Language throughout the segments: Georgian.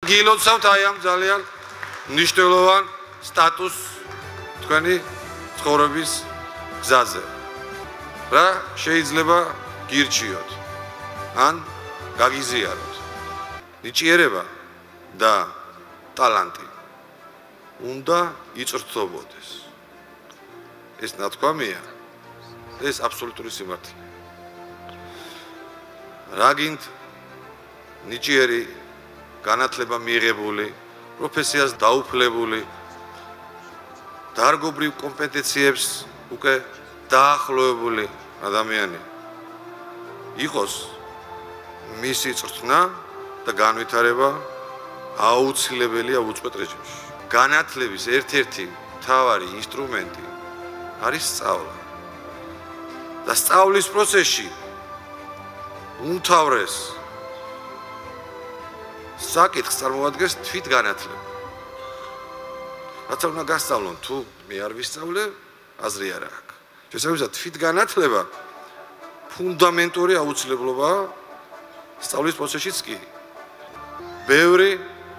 გილოცავთ აი ამ ძალიან მნიშვნელოვან სტატუსს თქვენი ცხოვრების გზაზე. რა შეიძლება გირჩიოთ ან გაგიზიაროთ. ნიჭიერება და ტალანტი უნდა იწვრთობოდეს. ეს ნათქვამია, ეს აბსოლუტური სიმართლეა. რა გინდ ნიჭიერი განათლება მიიღებული, პროფესიას დაუფლებული, დარგობრივ კომპეტენციებს უკვე დაახლოებული ადამიანი იყოს მისი წვრთნა და განვითარება აუცილებელია უწყვეტ რეჟიმში. განათლების ერთ-ერთი მთავარი ინსტრუმენტი არის სწავლა. და სწავლის პროცესში უმთავრეს საკითხს წარმოადგენს თვითგანათლება. რაც უნდა გასწავლონ, თუ მე არ ვისწავლე, აზრი არ აქვს. შესაბამისად, თვითგანათლება ფუნდამენტური აუცილებლობაა სწავლის პროცესშიც კი. ბევრი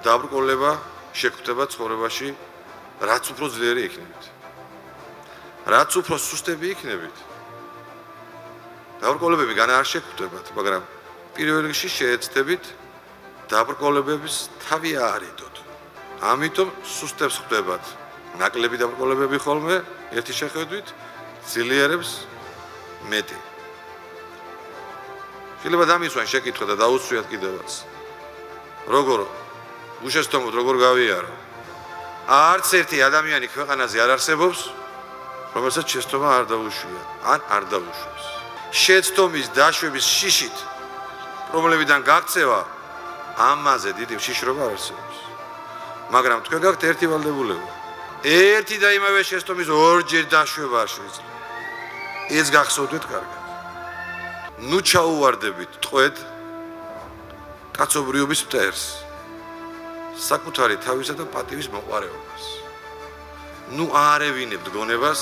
დაბრკოლება შეგვხვდება ცხოვრებაში, რაც უფრო ძლიერი იქნებით. რაც უფრო სუსტები იქნებით. დაბრკოლებები გან არ შეგვხვდებათ, მაგრამ პირველ რიგში შეეცდებით დაბრკოლებების თავი აარიდოთ. ამიტომ სუსტებს ხვდებათ. ნაკლები დაბრკოლებები ხოლმე ერთი შეხედვით ძლიერებს მეტი. შეიძლება დამისვან შეკითხვა და დაუსვიათ კიდევაც. როგორ უშესტომოდ როგორ გავიარო? არც ერთი ადამიანი ქვეყანაზე არ არსებობს, რომელსაც შეცდომა არ დაუშვია, ან არ დაუშვებს. შეცდომის დაშვების შიშით პრობლემებიდან გაქცევა ამაზე დიდი შიშრობა არ არსებობს. მაგრამ თქვენ გაქვთ ერთი ვალდებულება. ერთი და იმავე შეცდომის ორჯერ დაშვება არ შეიძლება. ეს გახსოვდეთ კარგად. ნუ ჩაუვარდებით ტყვედ კაცობრიობის მტერს, საკუთარი თავისა და პატივის მოყვარეობას. ნუ აარევინებთ გონებას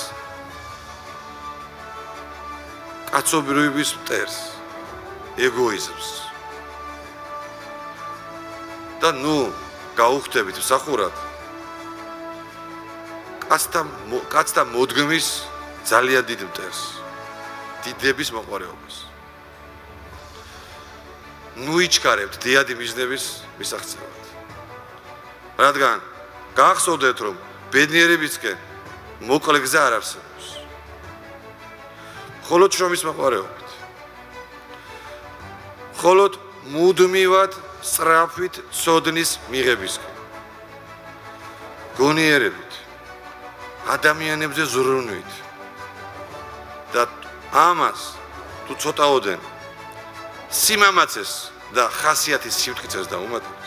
კაცობრიობის მტერს, ეგოიზმს. და ნუ გაუხდებით მსახურად კაცთა მოდგმის ძალიან დიდ მტერს, დიდების მოყვარეობას. ნუ იჩქარებთ დიადი მიზნების მისაღწევად. რადგან გახსოვდეთ, რომ ბედნიერებისკენ მოკლე გზა არ არსებობს. მხოლოდ შრომის მოყვარეობით. მხოლოდ მუდმივად სწრაფით ცოდნის მიღებისკენ. გონიერებით, ადამიანებზე ზრუნვით. და ამას თუ ცოტაოდენ სიმამაცეს და ხასიათის სიმტკიცეს დაუმატებთ,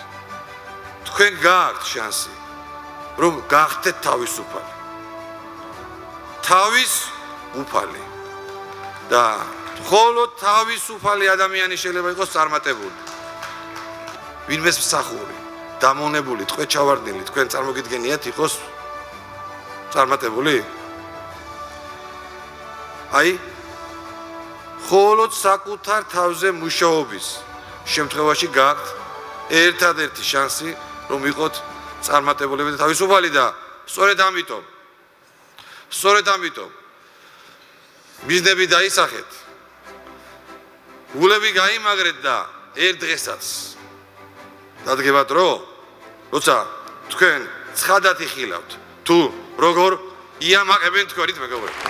თქვენ გააქვთ შანსი, რომ გახდეთ თავისუფალი. თავისუფალი. და მხოლოდ თავისუფალი ადამიანი შეიძლება იყოს წარმატებული. ვინმეს მსახური, დამონებული, ტყვე ჩავარდნილი, თქვენ წარმოგიდგენიათ იყოს წარმატებული? აი, მხოლოდ საკუთარ თავზე მუშაობის შემთხვევაში გაქვთ ერთადერთი შანსი, რომ იყოთ წარმატებულები და თავისუფალი და სწორედ ამიტომ მიზნები დაისახეთ, გულები გაიმაგრეთ და ერთ დღესაც დადგება დრო, როცა თქვენ ცხადად იხილავთ, თუ როგორ იამაყებენ თქვენით მეგობრები.